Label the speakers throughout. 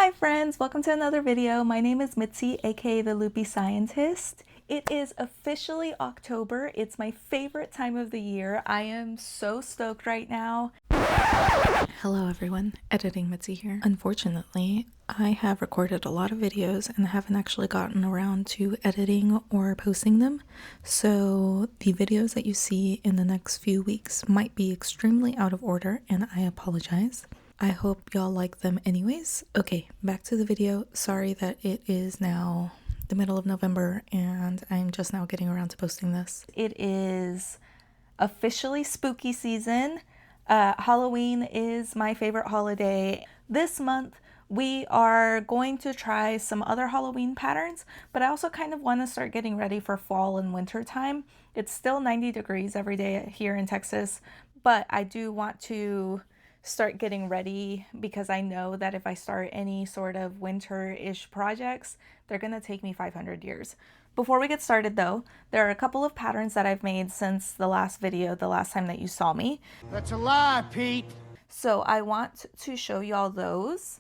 Speaker 1: Hi friends, welcome to another video. My name is Mitzi, aka the Loopy Scientist. It is officially October. It's my favorite time of the year. I am so stoked right now. Hello everyone, Editing Mitzi here. Unfortunately, I have recorded a lot of videos and haven't actually gotten around to editing or posting them. So the videos that you see in the next few weeks might be extremely out of order and I apologize. I hope y'all like them anyways. Okay, back to the video. Sorry that it is now the middle of November and I'm just now getting around to posting this. It is officially spooky season. Halloween is my favorite holiday. This month we are going to try some other Halloween patterns, but I also kind of want to start getting ready for fall and winter time. It's still 90 degrees every day here in Texas, but I do want to start getting ready because I know that if I start any sort of winter-ish projects, they're gonna take me 500 years. Before we get started though, there are a couple of patterns that I've made since the last video, the last time that you saw me.
Speaker 2: That's a lie, Pete.
Speaker 1: So I want to show y'all those.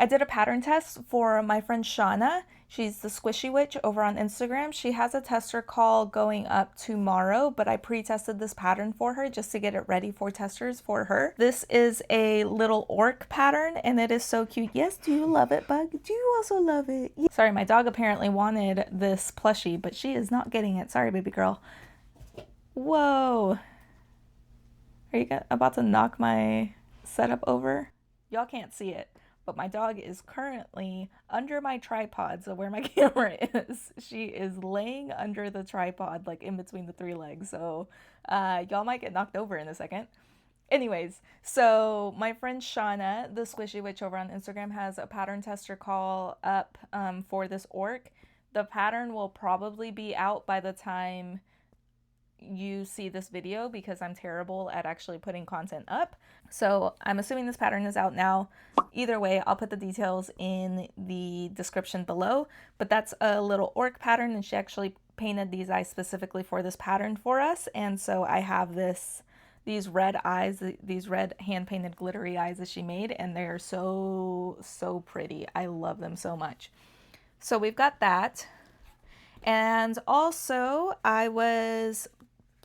Speaker 1: I did a pattern test for my friend Shauna. She's the Squishy Witch over on Instagram. She has a tester call going up tomorrow, but I pre-tested this pattern for her just to get it ready for testers for her. This is a little orc pattern and it is so cute. Yes, do you love it, Bug? Do you also love it? Sorry, my dog apparently wanted this plushie, but she is not getting it. Sorry, baby girl. Whoa. Are you about to knock my setup over? Y'all can't see it, but my dog is currently under my tripod, so where my camera is, she is laying under the tripod, like in between the three legs, so y'all might get knocked over in a second. Anyways, so my friend Shauna, the Squishy Witch over on Instagram, has a pattern tester call up for this orc. The pattern will probably be out by the time you see this video because I'm terrible at actually putting content up. So I'm assuming this pattern is out now. Either way, I'll put the details in the description below, but that's a little orc pattern and she actually painted these eyes specifically for this pattern for us. And so I have these red eyes, these red hand-painted glittery eyes that she made, and they're so pretty. I love them so much. So we've got that. And also I was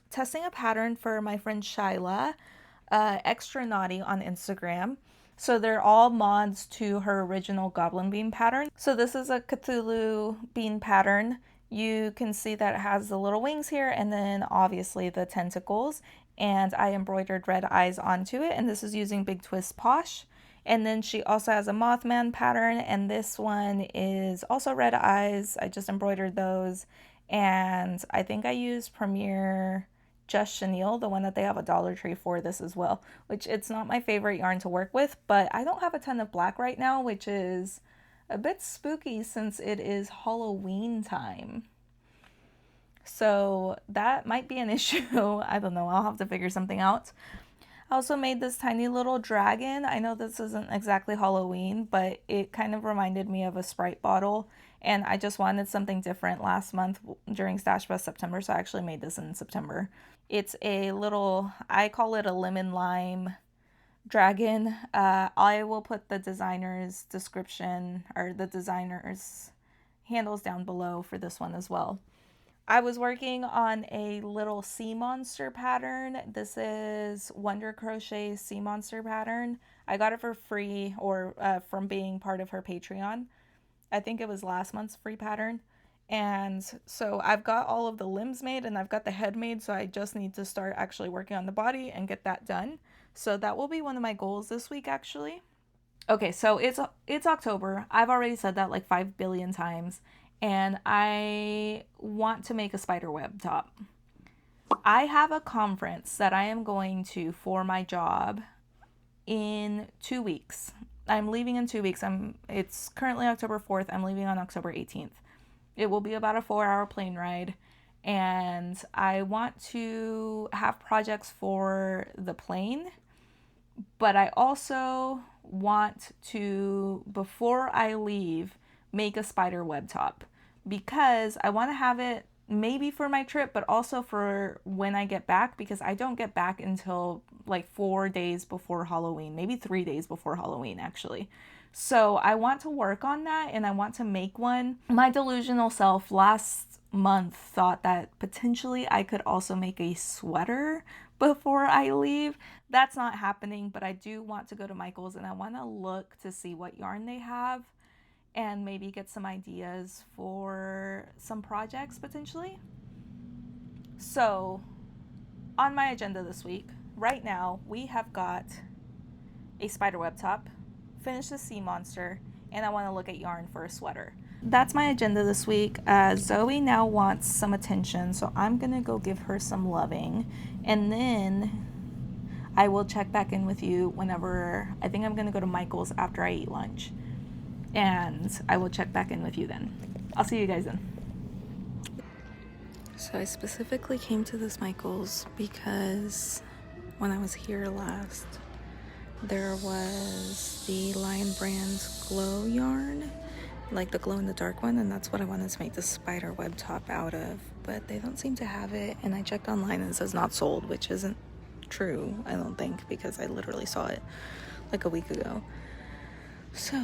Speaker 1: testing a pattern for my friend Shyla, Extra Knotty on Instagram. So they're all mods to her original Goblin bean pattern. So this is a Cthulhu bean pattern. You can see that it has the little wings here and then obviously the tentacles. And I embroidered red eyes onto it, and this is using Big Twist Posh. And then she also has a Mothman pattern, and this one is also red eyes. I just embroidered those. And I think I used Premier Just Chenille, the one that they have a Dollar Tree for this as well, which it's not my favorite yarn to work with, but I don't have a ton of black right now, which is a bit spooky since it is Halloween time. So that might be an issue. I don't know. I'll have to figure something out. I also made this tiny little dragon. I know this isn't exactly Halloween, but it kind of reminded me of a Sprite bottle, and I just wanted something different last month during Stash Fest September, so I actually made this in September. It's a little, I call it a lemon lime dragon. I will put the designer's description or the designer's handles down below for this one as well. I was working on a little sea monster pattern. This is Wonder Crochet sea monster pattern. I got it for free or from being part of her Patreon. I think it was last month's free pattern. And so I've got all of the limbs made and I've got the head made, so I just need to start actually working on the body and get that done. So that will be one of my goals this week actually. Okay, so it's October. I've already said that like 5 billion times. And I want to make a spider web top. I have a conference that I am going to for my job in 2 weeks. I'm leaving in 2 weeks. It's currently October 4th. I'm leaving on October 18th. It will be about a 4-hour plane ride. And I want to have projects for the plane. But I also want to, before I leave, make a spider web top. Because I want to have it maybe for my trip, but also for when I get back, because I don't get back until like 4 days before Halloween, maybe 3 days before Halloween actually. So I want to work on that and I want to make one. My delusional self last month thought that potentially I could also make a sweater before I leave. That's not happening, but I do want to go to Michael's and I want to look to see what yarn they have and maybe get some ideas for some projects potentially. So, on my agenda this week, right now, we have got a spiderweb top, finish the sea monster, and I want to look at yarn for a sweater. That's my agenda this week. Zoe now wants some attention, so I'm gonna go give her some loving, and then I will check back in with you whenever. I think I'm gonna go to Michael's after I eat lunch, and I will check back in with you then. I'll see you guys then. So I specifically came to this Michael's because when I was here last, there was the Lion Brand's glow yarn, like the glow in the dark one, and that's what I wanted to make the spider web top out of, but they don't seem to have it, and I checked online and it says not sold, which isn't true, I don't think, because I literally saw it like a week ago. So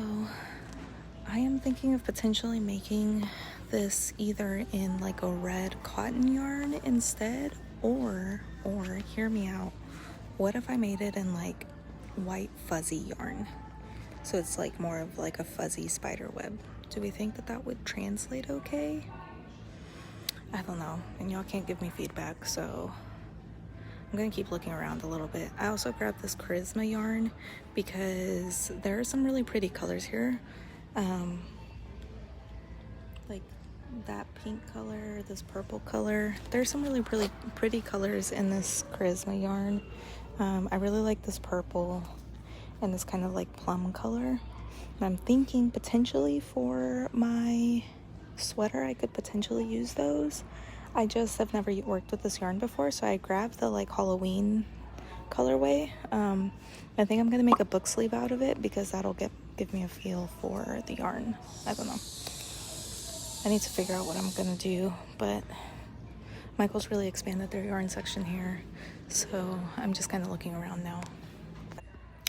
Speaker 1: I am thinking of potentially making this either in like a red cotton yarn instead, or hear me out, what if I made it in like white fuzzy yarn, so it's like more of like a fuzzy spider web? Do we think that that would translate okay? I don't know, and y'all can't give me feedback, so I'm gonna keep looking around a little bit. I also grabbed this charisma yarn because there are some really pretty colors here, like that pink color, this purple color. There's some really pretty colors in this charisma yarn. I really like this purple and this kind of like plum color. And I'm thinking potentially for my sweater I could potentially use those. I just have never worked with this yarn before, so I grabbed the like Halloween colorway. I think I'm gonna make a book sleeve out of it because that'll give me a feel for the yarn. I don't know. I need to figure out what I'm gonna do, but Michael's really expanded their yarn section here, so I'm just kind of looking around now.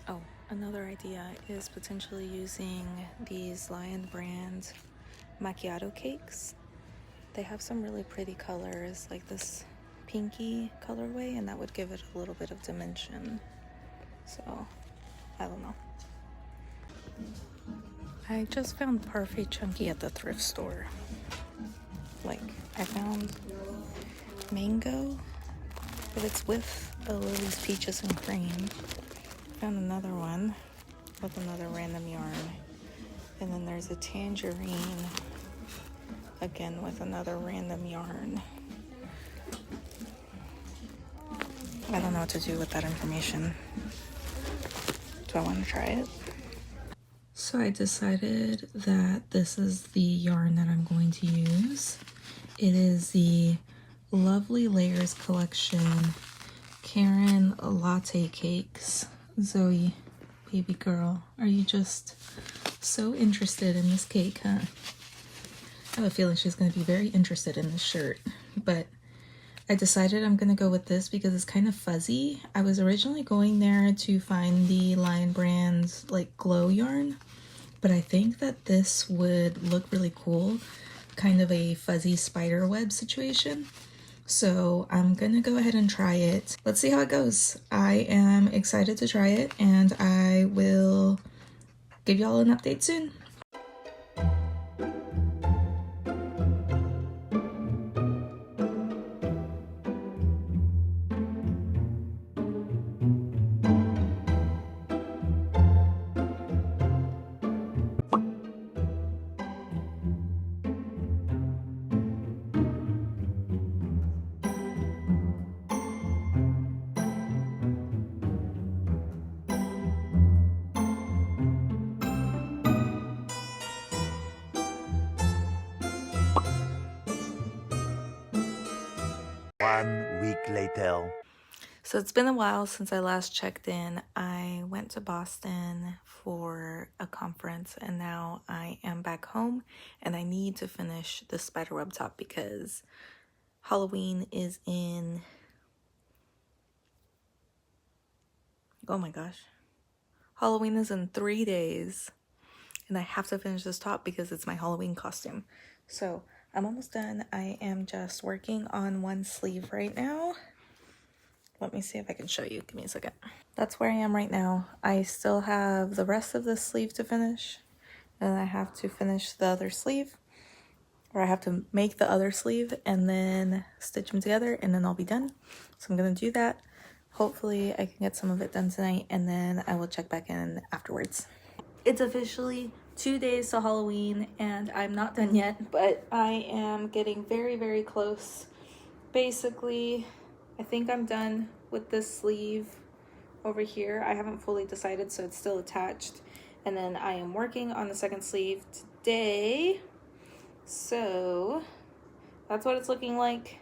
Speaker 1: Oh, another idea is potentially using these Lion Brand macchiato cakes. They have some really pretty colors, like this pinky colorway, and that would give it a little bit of dimension. So, I don't know. I just found Parfait Chunky at the thrift store. Like, I found mango, but it's with the Lily's Peaches and Cream. Found another one with another random yarn. And then there's a tangerine, again with another random yarn. I don't know what to do with that information. Do I want to try it? So I decided that this is the yarn that I'm going to use. It is the Lovely Layers Collection Karen Latte Cakes. Zoe, baby girl, are you just so interested in this cake, huh? I have a feeling she's going to be very interested in this shirt, but I decided I'm going to go with this because it's kind of fuzzy. I was originally going there to find the Lion Brand's like glow yarn, but I think that this would look really cool, kind of a fuzzy spider web situation. So I'm gonna go ahead and try it. Let's see how it goes. I am excited to try it, and I will give y'all an update soon.
Speaker 3: One week later.
Speaker 1: So it's been a while since I last checked in. I went to Boston for a conference and now I am back home and I need to finish the spiderweb top because Halloween is in, oh my gosh, Halloween is in 3 days. and I have to finish this top because it's my Halloween costume. So I'm almost done. I am just working on one sleeve right now. Let me see if I can show you. Give me a second. That's where I am right now. I still have the rest of this sleeve to finish, and I have to finish the other sleeve, or I have to make the other sleeve and then stitch them together, and then I'll be done. So I'm gonna do that. Hopefully I can get some of it done tonight, and then I will check back in afterwards. It's officially 2 days to Halloween, and I'm not done yet, but I am getting very, very close. Basically, I think I'm done with this sleeve over here. I haven't fully decided, so it's still attached. And then I am working on the second sleeve today. So that's what it's looking like.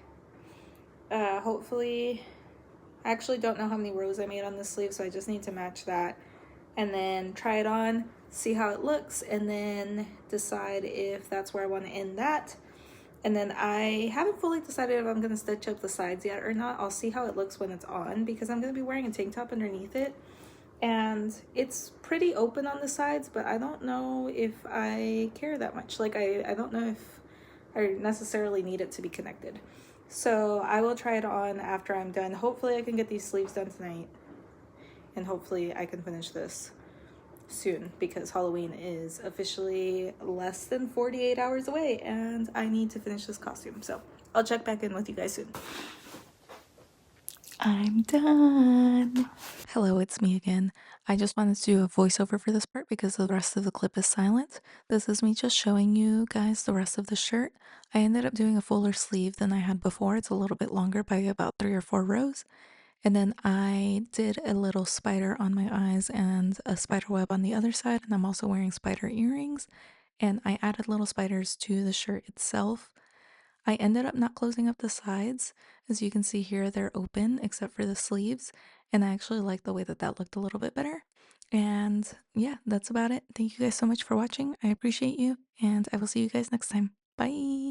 Speaker 1: Hopefully, I actually don't know how many rows I made on this sleeve, so I just need to match that and then try it on, see how it looks, and then decide if that's where I want to end that. And then I haven't fully decided if I'm going to stitch up the sides yet or not. I'll see how it looks when it's on, because I'm going to be wearing a tank top underneath it. And it's pretty open on the sides, but I don't know if I care that much. Like, I don't know if I necessarily need it to be connected. So I will try it on after I'm done. Hopefully I can get these sleeves done tonight. And hopefully I can finish this soon, because Halloween is officially less than 48 hours away and I need to finish this costume. So I'll check back in with you guys soon. I'm done. Hello, it's me again. I just wanted to do a voiceover for this part because the rest of the clip is silent. This is me just showing you guys the rest of the shirt. I ended up doing a fuller sleeve than I had before. It's a little bit longer by about 3 or 4 rows. And then I did a little spider on my eyes and a spider web on the other side. And I'm also wearing spider earrings. And I added little spiders to the shirt itself. I ended up not closing up the sides. As you can see here, they're open except for the sleeves. And I actually like the way that that looked a little bit better. And yeah, that's about it. Thank you guys so much for watching. I appreciate you. And I will see you guys next time. Bye.